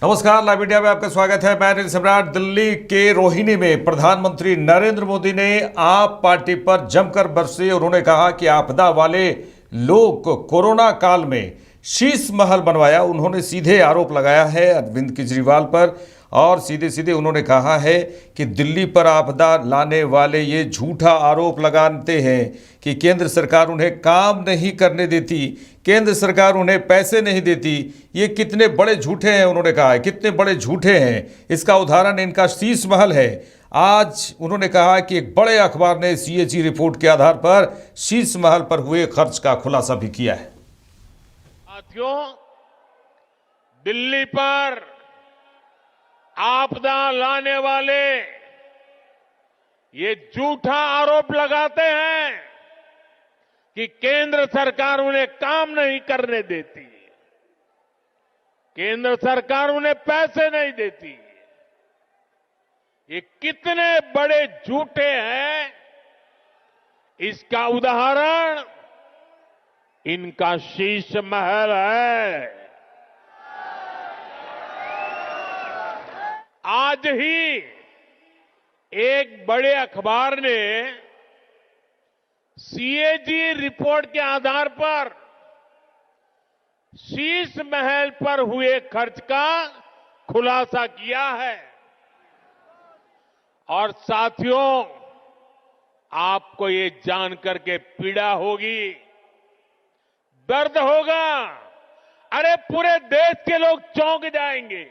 नमस्कार, live India में आपका स्वागत है। मैं अनिल सम्राट। दिल्ली के रोहिणी में प्रधानमंत्री नरेंद्र मोदी ने आप पार्टी पर जमकर बरसे। उन्होंने कहा कि आपदा वाले लोग को कोरोना काल में शीश महल बनवाया। उन्होंने सीधे आरोप लगाया है अरविंद केजरीवाल पर और सीधे सीधे उन्होंने कहा है कि दिल्ली पर आपदा लाने वाले ये झूठा आरोप लगाते हैं कि केंद्र सरकार उन्हें काम नहीं करने देती, केंद्र सरकार उन्हें पैसे नहीं देती। ये कितने बड़े झूठे हैं, उन्होंने कहा है कितने बड़े झूठे हैं। इसका उदाहरण इनका शीश महल है। आज उन्होंने कहा कि एक बड़े अखबार ने सीएजी रिपोर्ट के आधार पर शीश महल पर हुए खर्च का खुलासा भी किया है। साथियों, दिल्ली पर आपदा लाने वाले ये झूठा आरोप लगाते हैं कि केंद्र सरकार उन्हें काम नहीं करने देती, केंद्र सरकार उन्हें पैसे नहीं देती। ये कितने बड़े झूठे हैं, इसका उदाहरण इनका शीश महल है। आज ही एक बड़े अखबार ने सीएजी रिपोर्ट के आधार पर शीश महल पर हुए खर्च का खुलासा किया है। और साथियों, आपको ये जानकर के पीड़ा होगी, दर्द होगा। अरे पूरे देश के लोग चौंक जाएंगे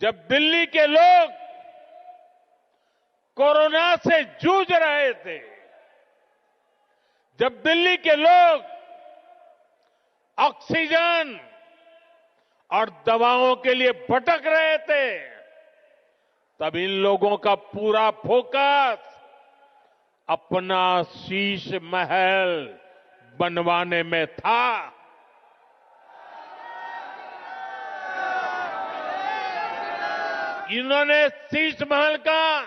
जब दिल्ली के लोग कोरोना से जूझ रहे थे, जब दिल्ली के लोग ऑक्सीजन और दवाओं के लिए भटक रहे थे, तब इन लोगों का पूरा फोकस अपना शीश महल बनवाने में था। इन्होंने शीश महल का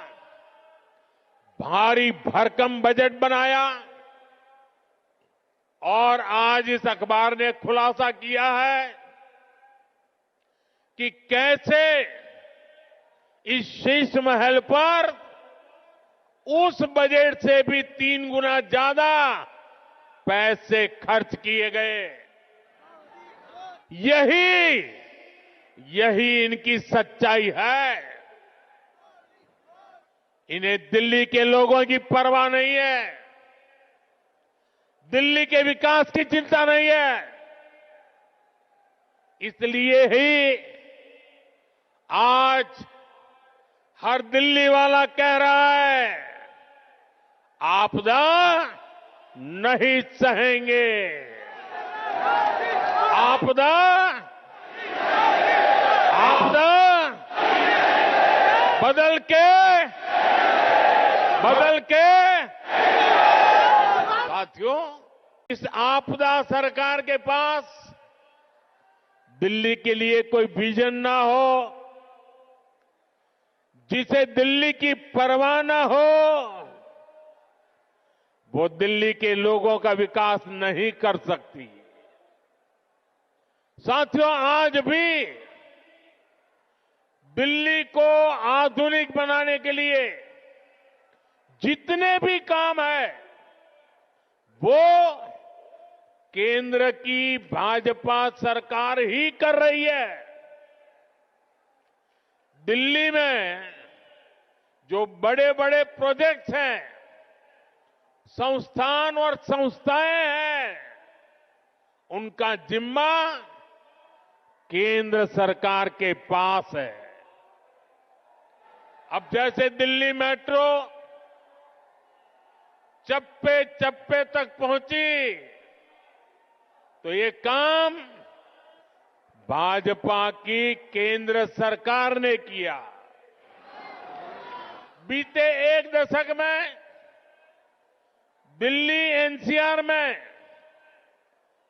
भारी भरकम बजट बनाया और आज इस अखबार ने खुलासा किया है कि कैसे इस शीश महल पर उस बजट से भी 3 गुना ज्यादा पैसे खर्च किए गए। यही इनकी सच्चाई है। इन्हें दिल्ली के लोगों की परवाह नहीं है, दिल्ली के विकास की चिंता नहीं है। इसलिए ही आज हर दिल्ली वाला कह रहा है, आपदा नहीं सहेंगे, आपदा बदल के साथियों, इस आपदा सरकार के पास दिल्ली के लिए कोई विजन ना हो, जिसे दिल्ली की परवाह ना हो, वो दिल्ली के लोगों का विकास नहीं कर सकती। साथियों, आज भी दिल्ली को आधुनिक बनाने के लिए जितने भी काम है, वो केंद्र की भाजपा सरकार ही कर रही है। दिल्ली में जो बड़े बड़े प्रोजेक्ट्स हैं, संस्थान और संस्थाएं हैं, उनका जिम्मा केंद्र सरकार के पास है। अब जैसे दिल्ली मेट्रो चप्पे चप्पे तक पहुंची, तो ये काम भाजपा की केंद्र सरकार ने किया। बीते 1 दशक में दिल्ली एनसीआर में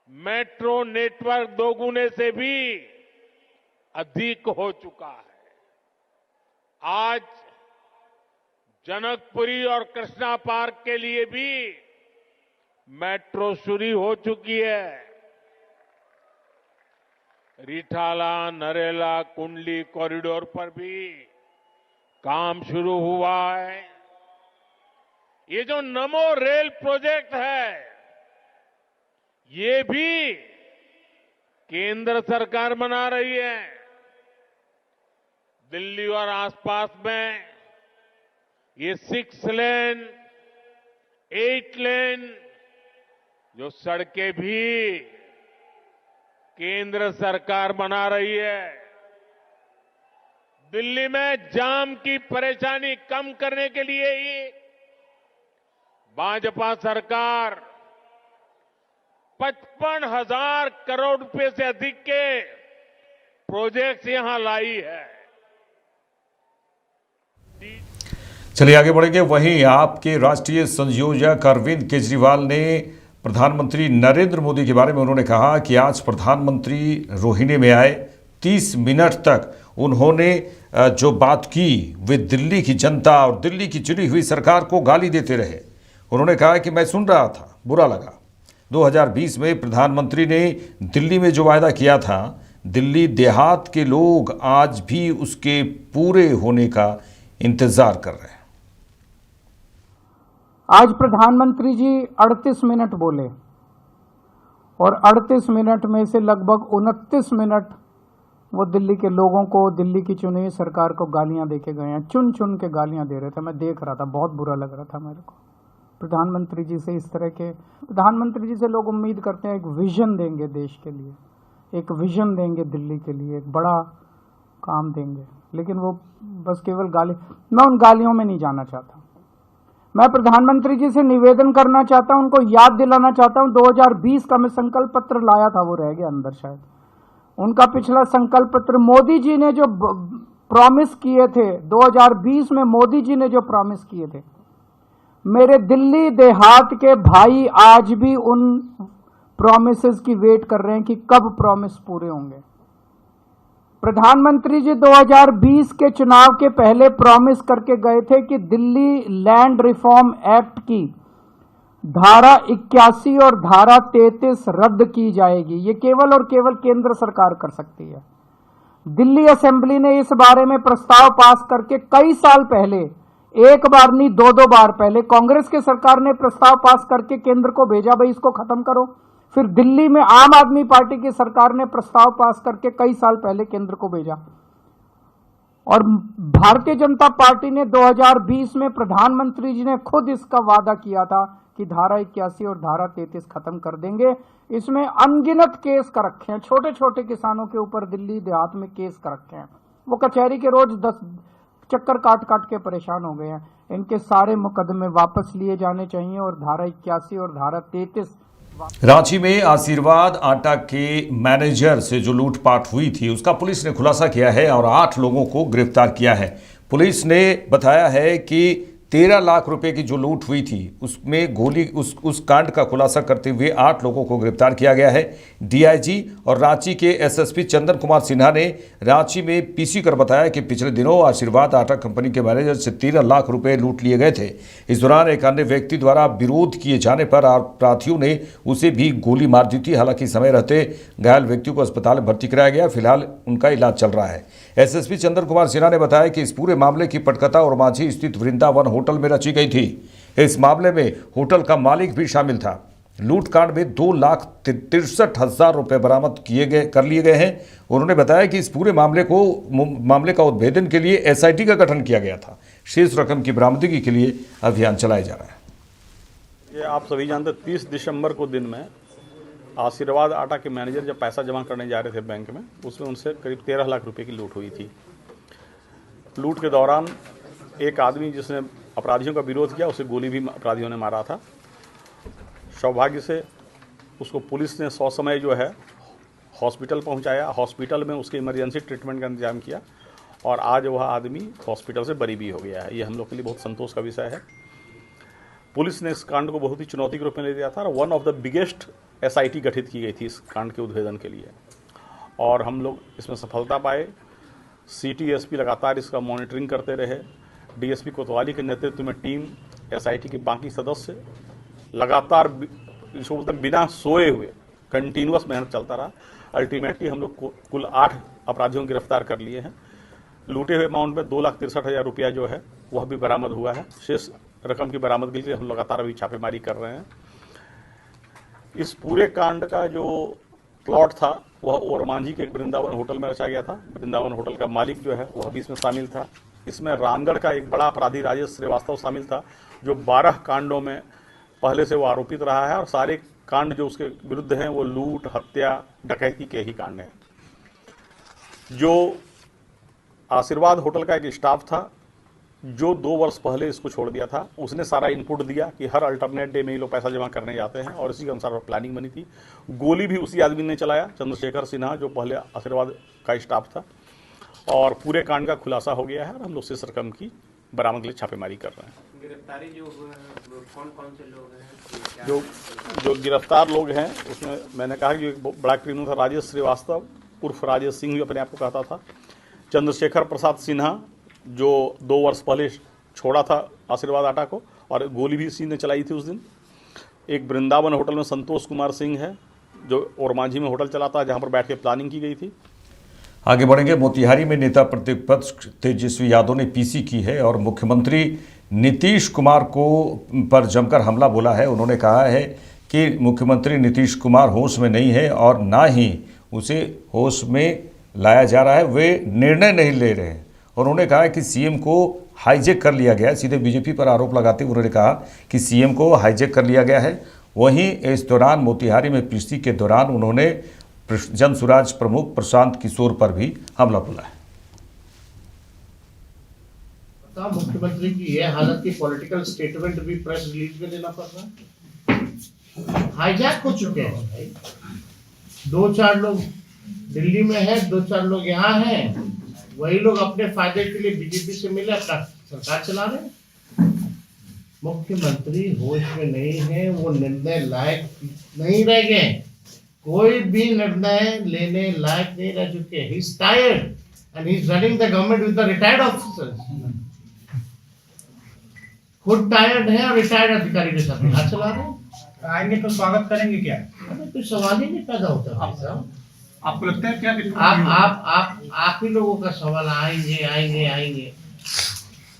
मेट्रो नेटवर्क 2 गुने से भी अधिक हो चुका है। आज जनकपुरी और कृष्णा पार्क के लिए भी मेट्रो शुरू हो चुकी है। रिठाला नरेला कुंडली कॉरिडोर पर भी काम शुरू हुआ है। ये जो नमो रेल प्रोजेक्ट है, ये भी केंद्र सरकार बना रही है। दिल्ली और आसपास में ये 6 लेन 8 लेन जो सड़कें भी केंद्र सरकार बना रही है। दिल्ली में जाम की परेशानी कम करने के लिए ही भाजपा सरकार 55,000 करोड़ रुपए से अधिक के प्रोजेक्ट्स यहां लाई है। चलिए आगे बढ़ेंगे। वहीं आपके राष्ट्रीय संयोजक अरविंद केजरीवाल ने प्रधानमंत्री नरेंद्र मोदी के बारे में उन्होंने कहा कि आज प्रधानमंत्री रोहिणी में आए, 30 मिनट तक उन्होंने जो बात की वे दिल्ली की जनता और दिल्ली की चुनी हुई सरकार को गाली देते रहे। उन्होंने कहा कि मैं सुन रहा था, बुरा लगा। 2020 में प्रधानमंत्री ने दिल्ली में जो वायदा किया था, दिल्ली देहात के लोग आज भी उसके पूरे होने का इंतजार कर रहे हैं। आज प्रधानमंत्री जी 38 मिनट बोले और 38 मिनट में से लगभग 29 मिनट वो दिल्ली के लोगों को, दिल्ली की चुनी हुई सरकार को गालियां देके गए हैं। चुन चुन के गालियां दे रहे थे, मैं देख रहा था, बहुत बुरा लग रहा था मेरे को। प्रधानमंत्री जी से इस तरह के, प्रधानमंत्री जी से लोग उम्मीद करते हैं एक विजन देंगे देश के लिए, एक विजन देंगे दिल्ली के लिए, एक बड़ा काम देंगे, लेकिन वो बस केवल गाली। मैं उन गालियों में नहीं जाना चाहता। मैं प्रधानमंत्री जी से निवेदन करना चाहता हूं, उनको याद दिलाना चाहता हूं 2020 का मैं संकल्प पत्र लाया था, वो रह गया अंदर शायद। उनका पिछला संकल्प पत्र मोदी जी ने जो प्रॉमिस किए थे, 2020 में मोदी जी ने जो प्रॉमिस किए थे, मेरे दिल्ली देहात के भाई आज भी उन प्रॉमिसेस की वेट कर रहे हैं कि कब प्रॉमिस पूरे होंगे। प्रधानमंत्री जी 2020 के चुनाव के पहले प्रॉमिस करके गए थे कि दिल्ली लैंड रिफॉर्म एक्ट की धारा 81 और धारा 33 रद्द की जाएगी। ये केवल और केवल केंद्र सरकार कर सकती है। दिल्ली असेंबली ने इस बारे में प्रस्ताव पास करके कई साल पहले, एक बार नहीं 2-2 बार पहले, कांग्रेस की सरकार ने प्रस्ताव पास करके केंद्र को भेजा, भाई इसको खत्म करो। फिर दिल्ली में आम आदमी पार्टी की सरकार ने प्रस्ताव पास करके कई साल पहले केंद्र को भेजा। और भारतीय जनता पार्टी ने 2020 में, प्रधानमंत्री जी ने खुद इसका वादा किया था कि धारा 81 और धारा 33 खत्म कर देंगे। इसमें अनगिनत केस कर रखे हैं, छोटे छोटे किसानों के ऊपर दिल्ली देहात में केस कर रखे हैं। वो कचहरी के रोज 10 चक्कर काट काट के परेशान हो गए हैं। इनके सारे मुकदमे वापस लिए जाने चाहिए और धारा 81 और धारा 33। रांची में आशीर्वाद आटा के मैनेजर से जो लूटपाट हुई थी उसका पुलिस ने खुलासा किया है और 8 लोगों को गिरफ्तार किया है। पुलिस ने बताया है कि 13 लाख रुपए की जो लूट हुई थी उसमें गोली उस कांड का खुलासा करते हुए 8 लोगों को गिरफ्तार किया गया है। डीआईजी और रांची के एसएसपी चंदन कुमार सिन्हा ने रांची में पीसी कर बताया कि पिछले दिनों आशीर्वाद आटा कंपनी के मैनेजर से 13 लाख रुपए लूट लिए गए थे। इस दौरान एक अन्य व्यक्ति द्वारा विरोध किए जाने पर अपराधियों ने उसे भी गोली मार दी थी। हालांकि समय रहते घायल व्यक्ति को अस्पताल में भर्ती कराया गया, फिलहाल उनका इलाज चल रहा है। एसएसपी चंदन कुमार सिन्हा ने बताया कि इस पूरे मामले की पटकथा और मांझी स्थित वृंदावन होटल में रची गई थी। इस मामले में होटल का मालिक भी शामिल था। लूटकांड में 2,63,000 रुपए बरामद कर लिए गए हैं। उन्होंने बताया कि इस पूरे मामले का उद्भेदन के लिए एसआईटी का गठन किया गया था। शेष रकम की बरामदगी के लिए अभियान चलाया जा रहा है। ये आप सभी जानते, 30 दिसंबर को दिन में आशीर्वाद आटा के मैनेजर जब पैसा जमा करने जा रहे थे बैंक में, उसमें उनसे करीब 13 लाख रुपए की लूट हुई थी। लूट के दौरान एक आदमी जिसने अपराधियों का विरोध किया, उसे गोली भी अपराधियों ने मारा था। सौभाग्य से उसको पुलिस ने ससमय जो है हॉस्पिटल पहुंचाया, हॉस्पिटल में उसके इमरजेंसी ट्रीटमेंट का इंतजाम किया और आज वह आदमी हॉस्पिटल से बरी भी हो गया है। ये हम लोग के लिए बहुत संतोष का विषय है। पुलिस ने इस कांड को बहुत ही चुनौती के रूप में ले लिया था और one of the biggest SIT गठित की गई थी इस कांड के उद्भेदन के लिए और हम लोग इसमें सफलता पाए। सिटी एसपी लगातार इसका मॉनिटरिंग करते रहे। डीएसपी कोतवाली के नेतृत्व में टीम, एसआईटी के बाकी सदस्य लगातार बिना सोए हुए कंटिन्यूअस मेहनत चलता रहा अल्टीमेटली हम लोग कुल 8 अपराधियों को गिरफ्तार कर लिए हैं। लूटे हुए अमाउंट में 2,63,000 रुपया जो है वह भी बरामद हुआ है। शेष रकम की बरामदगी के लिए हम लगातार अभी छापेमारी कर रहे हैं। इस पूरे कांड का जो प्लॉट था वह ओरमांझी के एक वृंदावन होटल में रचा गया था। वृंदावन होटल का मालिक जो है वह भी इसमें शामिल था। इसमें रामगढ़ का एक बड़ा अपराधी राजेश श्रीवास्तव शामिल था, जो 12 कांडों में पहले से वो आरोपित रहा है और सारे कांड जो उसके विरुद्ध हैं वो लूट, हत्या, डकैती के ही कांड हैं। जो आशीर्वाद होटल का एक स्टाफ था जो 2 वर्ष पहले इसको छोड़ दिया था, उसने सारा इनपुट दिया कि हर अल्टरनेट डे में ये लोग पैसा जमा करने जाते हैं और इसी के अनुसार प्लानिंग बनी थी। गोली भी उसी आदमी ने चलाया, चंद्रशेखर सिन्हा, जो पहले आशीर्वाद का स्टाफ था। और पूरे कांड का खुलासा हो गया है और हम लोग शेष रकम की बरामद के लिए छापेमारी कर रहे हैं। गिरफ्तारी जो हुआ है कौन से लोग हैं? जो गिरफ्तार लोग हैं उसमें मैंने कहा कि एक बड़ा क्रिमिनल था राजेश श्रीवास्तव उर्फ राजेश सिंह भी अपने आप को कहता था। चंद्रशेखर प्रसाद सिन्हा जो 2 वर्ष पहले छोड़ा था आशीर्वाद आटा को और गोली भी इसी ने चलाई थी उस दिन। एक वृंदावन होटल में संतोष कुमार सिंह है जो ओरमांझी में होटल चलाता है, जहाँ पर बैठ के प्लानिंग की गई थी। आगे बढ़ेंगे। मोतिहारी में नेता प्रतिपक्ष तेजस्वी यादव ने पीसी की है और मुख्यमंत्री नीतीश कुमार को पर जमकर हमला बोला है। उन्होंने कहा है कि मुख्यमंत्री नीतीश कुमार होश में नहीं है और ना ही उसे होश में लाया जा रहा है, वे निर्णय नहीं ले रहे हैं। और उन्होंने कहा कि सीएम को हाईजैक कर लिया गया है। सीधे बीजेपी पर आरोप लगाते हुए उन्होंने कहा कि सीएम को हाईजैक कर लिया गया है। वहीं इस दौरान मोतिहारी में पीसी के दौरान उन्होंने जन सुराज प्रमुख प्रशांत किशोर पर भी हमला बोला है। मुख्यमंत्री की यह हालत की पॉलिटिकल स्टेटमेंट भी प्रेस रिलीज में देना पड़ रहा है। हाईजैक हो चुके हैं भाई। 2-4 लोग दिल्ली में है, 2-4 लोग यहाँ हैं। वही लोग अपने फायदे के लिए बीजेपी से मिले अपना सरकार चला रहे हैं। मुख्यमंत्री होश में नहीं है, वो निर्णय लायक नहीं रह गए। कोई भी निर्णय लेने लायक नहीं रह चुके। He is tired and he is running the government with the retired officers. खुद टायर्ड है और रिटायर्ड अधिकारी के साथ हाथ चला रहे हैं। आएंगे तो स्वागत करेंगे क्या? कोई सवाल ही नहीं पैदा होता भाई साहब। आपको लगता है क्या कि आप ही लोगों का सवाल आएंगे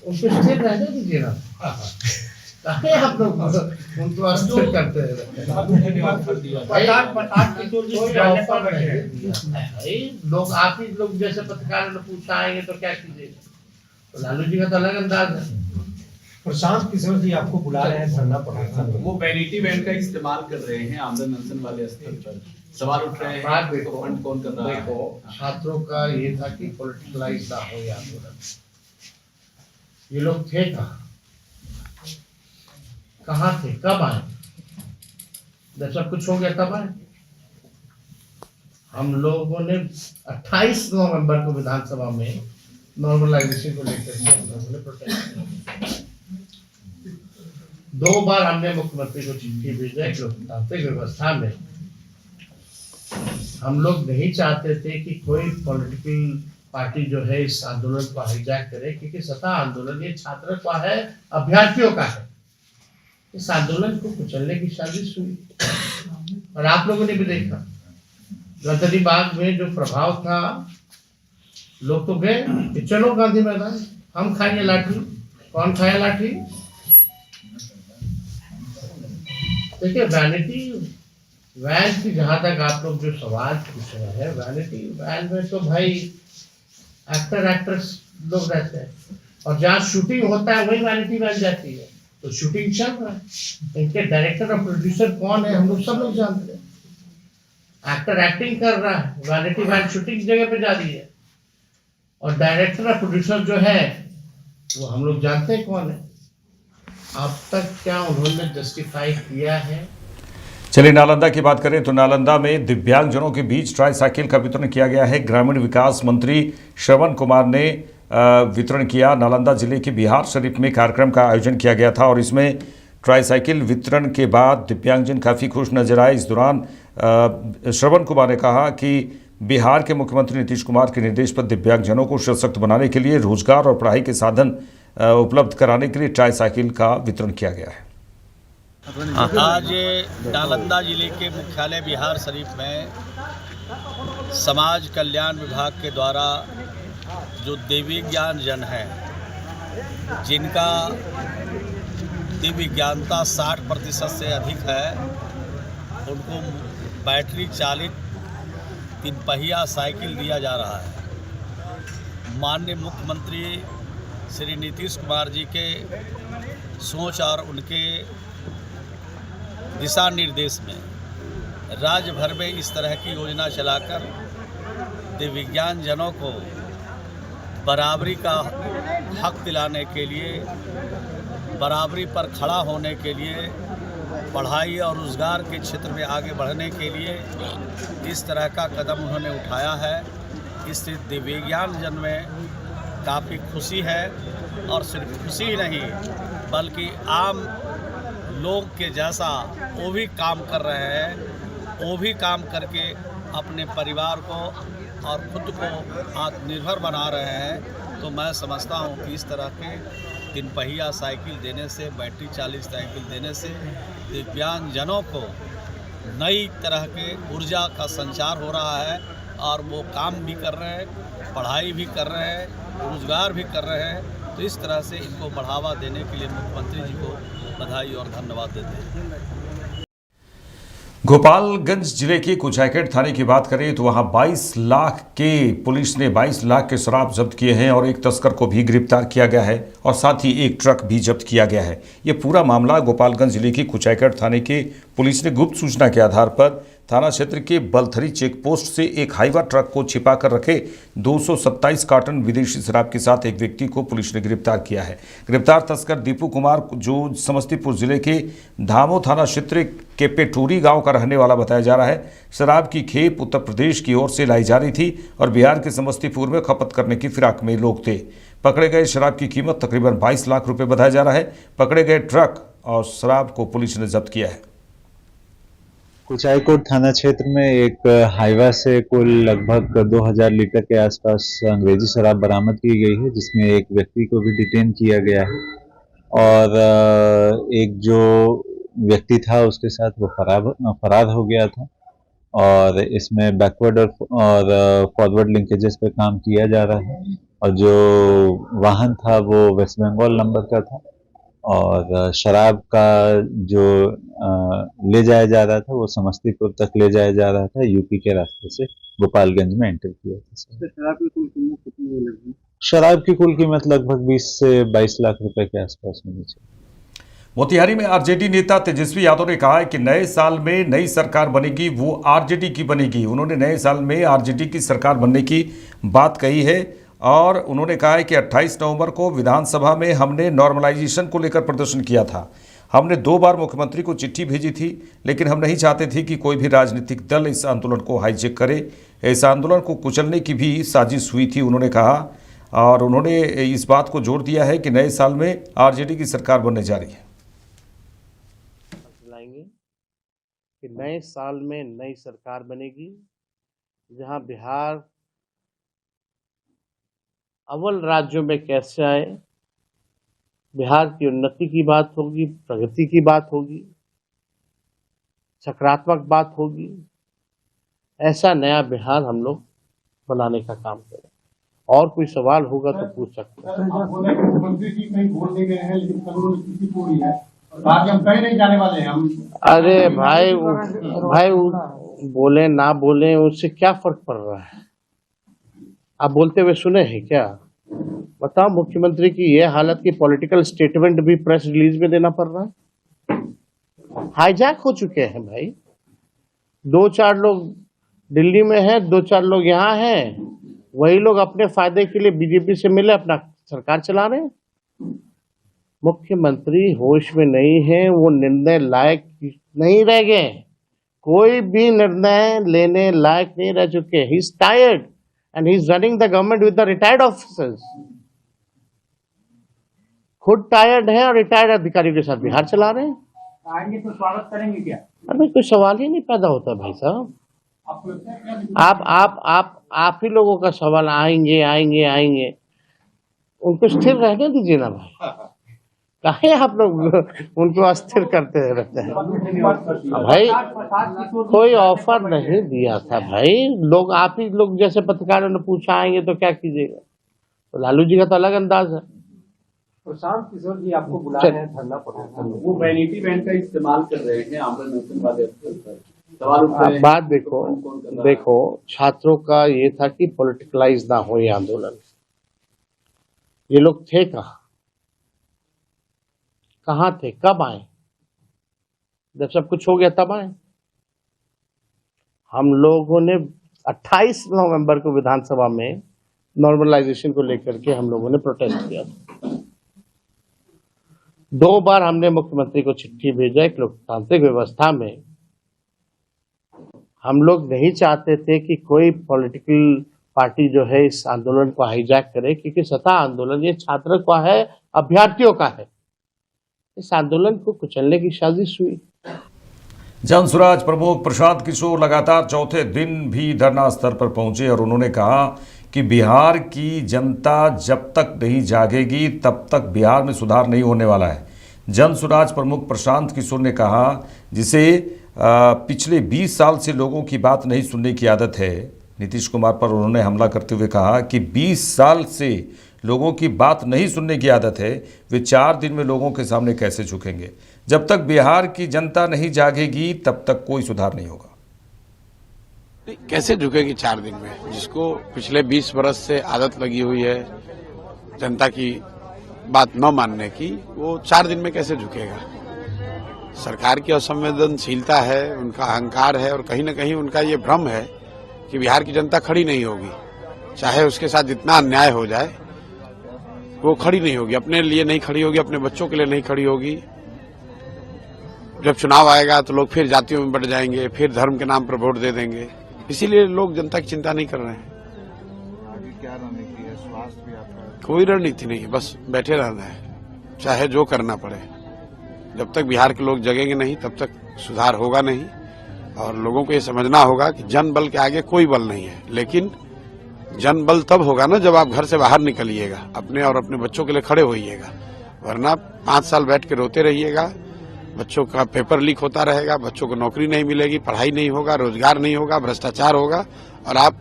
उनको स्थिर रहने दीजिए ना। ताकि आप लोग उनको अस्थिर करते हैं। लोग आप ही लोग जैसे पत्रकार ने पूछा आएंगे तो क्या कीजिएगा? तो लालू जी का तो अलग अंदाज है। प्रशांत किशोर जी आपको बुला रहे हैं धरना पड़ा, वो वैनिटी वैन का इस्तेमाल कर रहे हैं आमदन अनशन वाले स्तर पर। सवाल उठ रहे हैं तो फंड कौन कर रहा है? देखो, छात्रों का ये था कि पॉलिटिकलाइज ना हो ये आंदोलन। ये लोग थे कहाँ थे, कब आए? जब सब कुछ हो गया तब आए। हम लोगों ने 28 नवंबर को विधानसभा में नॉर्मलाइजेशन को लेकर के हम लोगों ने प्रोटेस्ट किया। 2 बार हमने मुख्यमंत्री को चिट्ठी भेजा। एक लोकतांत्रिक व्यवस्था में हम लोग नहीं चाहते थे कि कोई पॉलिटिकल पार्टी जो है इस आंदोलन को हाईजैक करे, क्योंकि सत्ता आंदोलन ये छात्रों का है, अभ्यर्थियों का है। इस आंदोलन को कुचलने की साजिश हुई और आप लोगों ने भी देखा गदरी बाग में जो प्रभाव था। लोग तो गए कि चलो गांधी मैदान, हम खाएंगे लाठी। कौन खाया लाठी? देखिए, वैनिटी वैन की जहां तक आप लोग जो सवाल पूछ रहे हैं, वैनिटी वैन में तो भाई एक्टर एक्ट्रेस लोग रहते हैं और जहाँ शूटिंग होता है वही वैनिटी वैन जाती है। तो शूटिंग चल रहा है। इनके डायरेक्टर और प्रोड्यूसर कौन है हम लोग सब लोग जानते हैं। एक्टर एक्टिंग कर रहा है, वैनिटी वैन शूटिंग जगह पे जा रही है और डायरेक्टर और प्रोड्यूसर जो है वो हम लोग जानते हैं कौन है। अब तक क्या उन्होंने जस्टिफाई किया है? चलिए नालंदा की बात करें तो नालंदा में दिव्यांगजनों के बीच ट्राईसाइकिल का वितरण किया गया है। ग्रामीण विकास मंत्री श्रवण कुमार ने वितरण किया। नालंदा जिले के बिहार शरीफ में कार्यक्रम का आयोजन किया गया था और इसमें ट्राईसाइकिल वितरण के बाद दिव्यांगजन काफ़ी खुश नजर आए। इस दौरान श्रवण कुमार ने कहा कि बिहार के मुख्यमंत्री नीतीश कुमार के निर्देश पर दिव्यांगजनों को सशक्त बनाने के लिए रोजगार और पढ़ाई के साधन उपलब्ध कराने के लिए ट्राईसाइकिल का वितरण किया गया है। आज नालंदा जिले के मुख्यालय बिहार शरीफ में समाज कल्याण विभाग के द्वारा जो दिव्यांग जन हैं जिनका दिव्यांगता 60% से अधिक है, उनको बैटरी चालित 3 पहिया साइकिल दिया जा रहा है। माननीय मुख्यमंत्री श्री नीतीश कुमार जी के सोच और उनके दिशा निर्देश में राज्य भर में इस तरह की योजना चलाकर दिव्यांग जनों को बराबरी का हक दिलाने के लिए, बराबरी पर खड़ा होने के लिए, पढ़ाई और रोज़गार के क्षेत्र में आगे बढ़ने के लिए इस तरह का कदम उन्होंने उठाया है। इससे दिव्यांग जन में काफ़ी खुशी है और सिर्फ खुशी ही नहीं बल्कि आम लोग के जैसा वो भी काम कर रहे हैं, वो भी काम करके अपने परिवार को और खुद को आत्मनिर्भर बना रहे हैं। तो मैं समझता हूँ कि इस तरह के 3 पहिया साइकिल देने से, बैटरी चालित साइकिल देने से दिव्यांग जनों को नई तरह के ऊर्जा का संचार हो रहा है और वो काम भी कर रहे हैं, पढ़ाई भी कर रहे हैं, रोजगार भी कर रहे हैं। तो इस तरह से इनको बढ़ावा देने के लिए मुख्यमंत्री जी को बधाई और धन्यवाद देते हैं। गोपालगंज जिले के कुचायखेड़ थाने की बात करें तो वहां 22 लाख के पुलिस ने 22 लाख के शराब जब्त किए हैं और एक तस्कर को भी गिरफ्तार किया गया है और साथ ही एक ट्रक भी जब्त किया गया है। ये पूरा मामला गोपालगंज जिले की कुचायखेड़ थाने के पुलिस ने गुप्त सूचना के आधार पर थाना क्षेत्र के बलथरी चेक पोस्ट से एक हाईवा ट्रक को छिपाकर रखे 227 कार्टन विदेशी शराब के साथ एक व्यक्ति को पुलिस ने गिरफ्तार किया है। गिरफ्तार तस्कर दीपू कुमार जो समस्तीपुर जिले के धामो थाना क्षेत्र के पेटूरी गांव का रहने वाला बताया जा रहा है। शराब की खेप उत्तर प्रदेश की ओर से लाई जा रही थी और बिहार के समस्तीपुर में खपत करने की फिराक में लोग थे। पकड़े गए शराब की कीमत तकरीबन 22 लाख रुपए बताया जा रहा है। पकड़े गए ट्रक और शराब को पुलिस ने जब्त किया है। कुचायकोट थाना क्षेत्र में एक हाईवा से कुल लगभग 2000 लीटर के आसपास अंग्रेजी शराब बरामद की गई है, जिसमें एक व्यक्ति को भी डिटेन किया गया है और एक जो व्यक्ति था उसके साथ वो फरार हो गया था और इसमें बैकवर्ड और फॉरवर्ड लिंकेजेस पे काम किया जा रहा है और जो वाहन था वो वेस्ट बंगाल नंबर का था और शराब का जो ले जाया जा रहा था वो समस्तीपुर तक ले जाया जा रहा था, यूपी के रास्ते से गोपालगंज में एंटर किया था। शराब की कुल कीमत कितनी लगभग? शराब की कुल कीमत लगभग 20 से 22 लाख रुपए के आसपास होनी चाहिए। मोतिहारी में आरजेडी नेता तेजस्वी यादव ने कहा है कि नए साल में नई सरकार बनेगी, वो आरजेडी की बनेगी। उन्होंने नए साल में आरजेडी की सरकार बनने की बात कही है और उन्होंने कहा है कि 28 नवंबर को विधानसभा में हमने नॉर्मलाइजेशन को लेकर प्रदर्शन किया था। हमने 2 बार मुख्यमंत्री को चिट्ठी भेजी थी, लेकिन हम नहीं चाहते थे कि कोई भी राजनीतिक दल इस आंदोलन को हाईजैक करे। इस आंदोलन को कुचलने की भी साजिश हुई थी, उन्होंने कहा। और उन्होंने इस बात को जोर दिया है कि नए साल में आरजेडी की सरकार बनने जा रही है। कि नए साल में नई सरकार बनेगी, जहां बिहार अव्वल राज्यों में कैसे आए, बिहार की उन्नति की बात होगी, प्रगति की बात होगी, सकारात्मक बात होगी। ऐसा नया बिहार हम लोग बनाने का काम करें। और कोई सवाल होगा तो पूछ सकते हैं। मुख्यमंत्री जी कहीं बोल दे गए हैं, लेकिन कानून की स्थिति पूरी है और आज हम कहीं नहीं जाने वाले हैं। हम अरे भाई बोले ना बोले उससे क्या फर्क पड़ रहा है? आप बोलते हुए सुने हैं क्या? बताओ, मुख्यमंत्री की ये हालत की पॉलिटिकल स्टेटमेंट भी प्रेस रिलीज में देना पड़ रहा है। हाईजैक हो चुके हैं भाई। 2-4 लोग दिल्ली में हैं, 2-4 लोग यहाँ हैं। वही लोग अपने फायदे के लिए बीजेपी से मिले अपना सरकार चला रहे हैं। मुख्यमंत्री होश में नहीं है, वो निर्णय लायक नहीं रह गए। कोई भी निर्णय लेने लायक नहीं रह चुके। He is tired and he is running the government with the retired officers. खुद टायर्ड है और रिटायर्ड अधिकारियों के साथ बिहार चला रहे हैं। आएंगे तो स्वागत करेंगे क्या? अरे कोई सवाल ही नहीं पैदा होता भाई साहब। आप ही लोगों का सवाल आएंगे आएंगे आएंगे। उनको स्थिर रहने दीजिए ना भाई। काहे आप लोग उनको अस्थिर करते रहते हैं? भाई कोई ऑफर नहीं दिया था भाई, लोग आप ही लोग जैसे पत्रकारों ने पूछा आएंगे तो क्या कीजिएगा, तो लालू जी का तो अलग अंदाज है। प्रशांत किशोर जी आपको बुला रहे हैं धरना प्रदर्शन में, वो वैनिटी वैन का इस्तेमाल कर रहे हैं आमदन अनशन वाले स्तर पर, सवाल उठ रहे हैं। बात देखो छात्रों का ये था कि पॉलिटिकलाइज ना हो ये आंदोलन। ये लोग थे कहाँ थे, कब आए? जब सब कुछ हो गया तब आए। हम लोगों ने 28 नवंबर को विधानसभा में नॉर्मलाइजेशन को लेकर के हम लोगों ने प्रोटेस्ट किया था। 2 बार हमने मुख्यमंत्री को चिट्ठी भेजा। एक लोकतांत्रिक व्यवस्था में हम लोग नहीं चाहते थे कि कोई पॉलिटिकल पार्टी जो है इस आंदोलन को हाईजैक करे, क्योंकि सत्ता आंदोलन ये छात्र का है, अभ्यर्थियों का है। इस आंदोलन को कुचलने की साजिश हुई। जनसुराज प्रमुख प्रशांत किशोर लगातार चौथे दिन भी धरना स्तर पर पहुंचे और उन्होंने कहा कि बिहार की जनता जब तक नहीं जागेगी तब तक बिहार में सुधार नहीं होने वाला है। जनसुराज प्रमुख प्रशांत किशोर ने कहा, जिसे पिछले 20 साल से लोगों की बात नहीं सुनने की आदत है। नीतीश कुमार पर उन्होंने हमला करते हुए कहा कि 20 साल से लोगों की बात नहीं सुनने की आदत है, वे 4 दिन में लोगों के सामने कैसे झुकेंगे। जब तक बिहार की जनता नहीं जागेगी तब तक कोई सुधार नहीं होगा। कैसे झुकेगी 4 दिन में? जिसको पिछले 20 वर्ष से आदत लगी हुई है जनता की बात न मानने की, वो 4 दिन में कैसे झुकेगा? सरकार की असंवेदनशीलता है, उनका अहंकार है और कहीं न कहीं उनका ये भ्रम है कि बिहार की जनता खड़ी नहीं होगी। चाहे उसके साथ जितना अन्याय हो जाए वो खड़ी नहीं होगी, अपने लिए नहीं खड़ी होगी, अपने बच्चों के लिए नहीं खड़ी होगी। जब चुनाव आएगा तो लोग फिर जातियों में बढ़ जाएंगे, फिर धर्म के नाम पर वोट दे देंगे। इसीलिए लोग जनता की चिंता नहीं कर रहे हैं। आगे क्या रणनीति है? स्वास्थ्य यात्रा? कोई रणनीति नहीं है, बस बैठे रहना है, चाहे जो करना पड़े। जब तक बिहार के लोग जगेंगे नहीं तब तक सुधार होगा नहीं। और लोगों को ये समझना होगा कि जन बल के आगे कोई बल नहीं है, लेकिन जन बल तब होगा ना जब आप घर से बाहर निकलिएगा, अपने और अपने बच्चों के लिए खड़े होइएगा। वरना 5 साल बैठ के रोते रहिएगा, बच्चों का पेपर लीक होता रहेगा, बच्चों को नौकरी नहीं मिलेगी, पढ़ाई नहीं होगा, रोजगार नहीं होगा, भ्रष्टाचार होगा और आप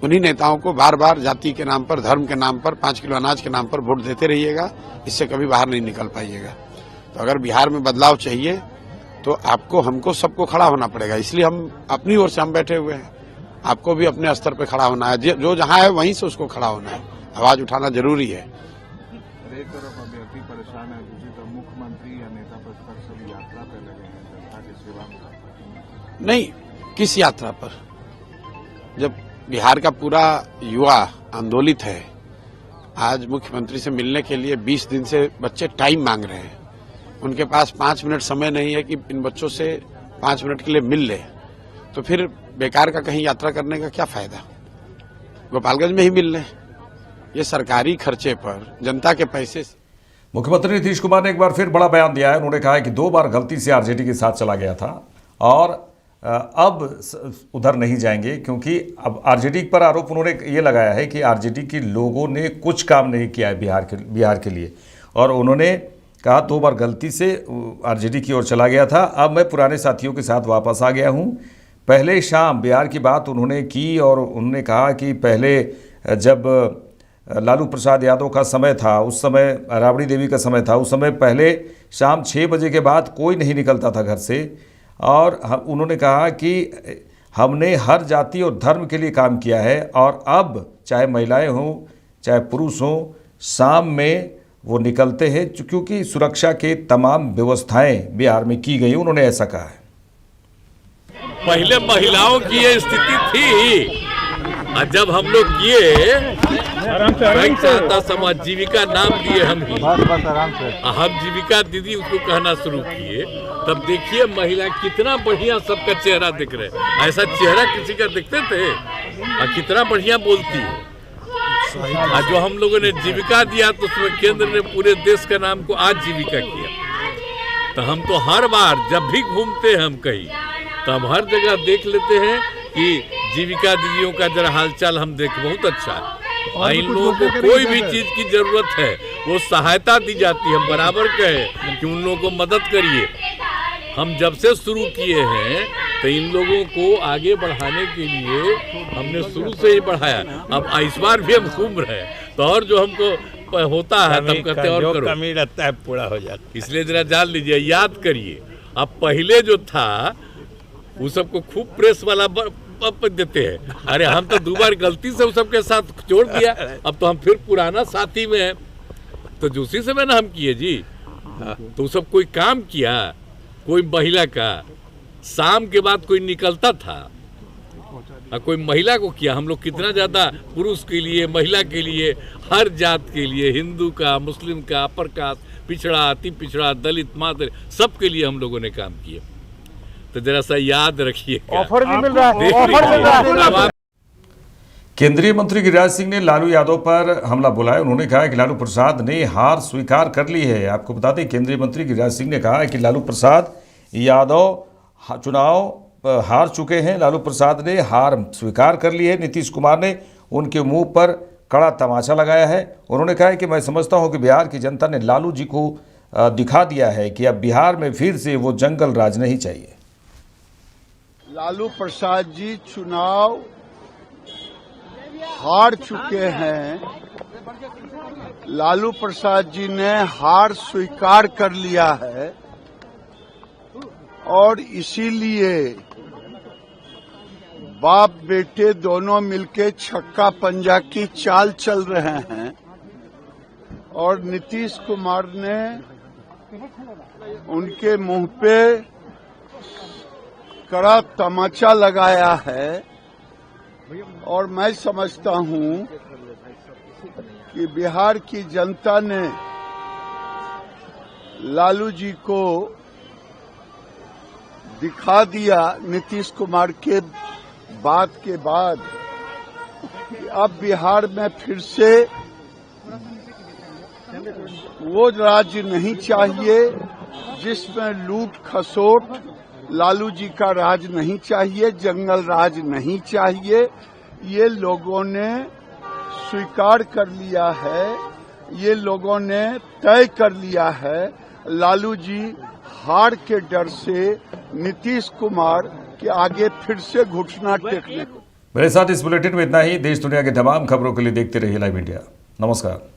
उन्हीं नेताओं को बार बार जाति के नाम पर, धर्म के नाम पर, 5 किलो अनाज के नाम पर वोट देते रहिएगा। इससे कभी बाहर नहीं निकल पाइएगा। तो अगर बिहार में बदलाव चाहिए तो आपको, हमको, सबको खड़ा होना पड़ेगा। इसलिए हम अपनी ओर से हम बैठे हुए हैं। आपको भी अपने स्तर पे खड़ा होना है, जो जहां है वहीं से उसको खड़ा होना है, आवाज उठाना जरूरी है। एक तरफ अभ्यर्थी परेशान है, दूसरी तरफ मुख्यमंत्री या नेता प्रतिपक्ष सभी यात्रा पे लगे हैं जनता की सेवा में। नहीं, किस यात्रा पर? जब बिहार का पूरा युवा आंदोलित है, आज मुख्यमंत्री से मिलने के लिए 20 दिन से बच्चे टाइम मांग रहे हैं। उनके पास 5 मिनट समय नहीं है कि इन बच्चों से 5 मिनट के लिए मिल ले, तो फिर बेकार का कहीं यात्रा करने का क्या फायदा? गोपालगंज में ही मिल ले। ये सरकारी खर्चे पर जनता के पैसे से। मुख्यमंत्री नीतीश कुमार ने एक बार फिर बड़ा बयान दिया है। उन्होंने कहा है कि 2 बार गलती से आरजेडी के साथ चला गया था और अब उधर नहीं जाएंगे, क्योंकि अब आरजेडी पर आरोप उन्होंने ये लगाया है कि आरजेडी के लोगों ने कुछ काम नहीं किया है बिहार के लिए। और उन्होंने कहा 2 बार गलती से आरजेडी की ओर चला गया था, अब मैं पुराने साथियों के साथ वापस आ गया हूँ। पहले शाम बिहार की बात उन्होंने की और उन्होंने कहा कि पहले जब लालू प्रसाद यादव का समय था, उस समय राबड़ी देवी का समय था, उस समय पहले शाम 6 बजे के बाद कोई नहीं निकलता था घर से। और उन्होंने कहा कि हमने हर जाति और धर्म के लिए काम किया है और अब चाहे महिलाएं हों चाहे पुरुष हों, शाम में वो निकलते हैं क्योंकि सुरक्षा के तमाम व्यवस्थाएं बिहार में की गई। उन्होंने ऐसा कहा है। पहले महिलाओं की ये स्थिति थी और जब हम लोग किए सहायता समाज जीविका नाम दिए हम जीविका दीदी उसको कहना शुरू किए, तब देखिए महिला कितना बढ़िया सबका चेहरा दिख रहे हैं। ऐसा चेहरा किसी का दिखते थे और कितना बढ़िया बोलती है। और जो हम लोगों ने जीविका दिया तो उसमें केंद्र ने पूरे देश का नाम को आज जीविका किया। तो हम तो हर बार जब भी घूमते हैं हम कहीं, तब हर जगह देख लेते हैं कि जीविका दीदियों का जरा हालचाल हम देख, बहुत अच्छा है। इन लोगों को कोई भी चीज की जरूरत है वो सहायता दी जाती है। हम बराबर कहे कि उन लोगों को मदद करिए। हम जब से शुरू किए हैं तो इन लोगों को आगे बढ़ाने के लिए हमने शुरू से ही बढ़ाया। अब इस बार भी हम घूम रहे हैं तो और जो हमको होता है तब कहते और करो, कमी रहता है पूरा हो जाता है। इसलिए जरा जान लीजिए, याद करिए, अब पहले जो था वो सबको खूब प्रेस वाला देते हैं। अरे हम तो 2 बार गलती से उस सबके साथ जोड़ दिया, अब तो हम फिर पुराना साथी में है। तो उसी समय ना हम किए जी, तो सब कोई काम किया, कोई महिला का शाम के बाद कोई निकलता था और कोई महिला को किया। हम लोग कितना ज्यादा पुरुष के लिए, महिला के लिए, हर जात के लिए, हिंदू का, मुस्लिम का, अपर कास्ट, पिछड़ा, अति पिछड़ा, दलित, मादर, सबके लिए हम लोगों ने काम किया। तो जरा सा याद रखिए, ऑफर भी मिल रहा है, ऑफर मिल रहा है। केंद्रीय मंत्री गिरिराज सिंह ने लालू यादव पर हमला बोला है। उन्होंने कहा कि लालू प्रसाद ने हार स्वीकार कर ली है। आपको बता दें, केंद्रीय मंत्री गिरिराज सिंह ने कहा है कि लालू प्रसाद यादव चुनाव हार चुके हैं। लालू प्रसाद ने हार स्वीकार कर ली है। नीतीश कुमार ने उनके मुंह पर कड़ा तमाचा लगाया है। उन्होंने कहा है कि मैं समझता हूं कि बिहार की जनता ने लालू जी को दिखा दिया है कि अब बिहार में फिर से वो जंगल राज नहीं चाहिए। लालू प्रसाद जी चुनाव हार चुके हैं। लालू प्रसाद जी ने हार स्वीकार कर लिया है और इसीलिए बाप बेटे दोनों मिलके छक्का पंजा की चाल चल रहे हैं। और नीतीश कुमार ने उनके मुंह पे कड़ा तमाचा लगाया है। और मैं समझता हूं कि बिहार की जनता ने लालू जी को दिखा दिया नीतीश कुमार के बात के बाद कि अब बिहार में फिर से वो राज्य नहीं चाहिए जिसमें लूट खसोट, लालू जी का राज नहीं चाहिए, जंगल राज नहीं चाहिए। ये लोगों ने स्वीकार कर लिया है, ये लोगों ने तय कर लिया है। लालू जी हार के डर से नीतीश कुमार के आगे फिर से घुटना टेकने को। मेरे साथ इस बुलेटिन में इतना ही। देश दुनिया के तमाम खबरों के लिए देखते रहिए लाइव इंडिया। नमस्कार।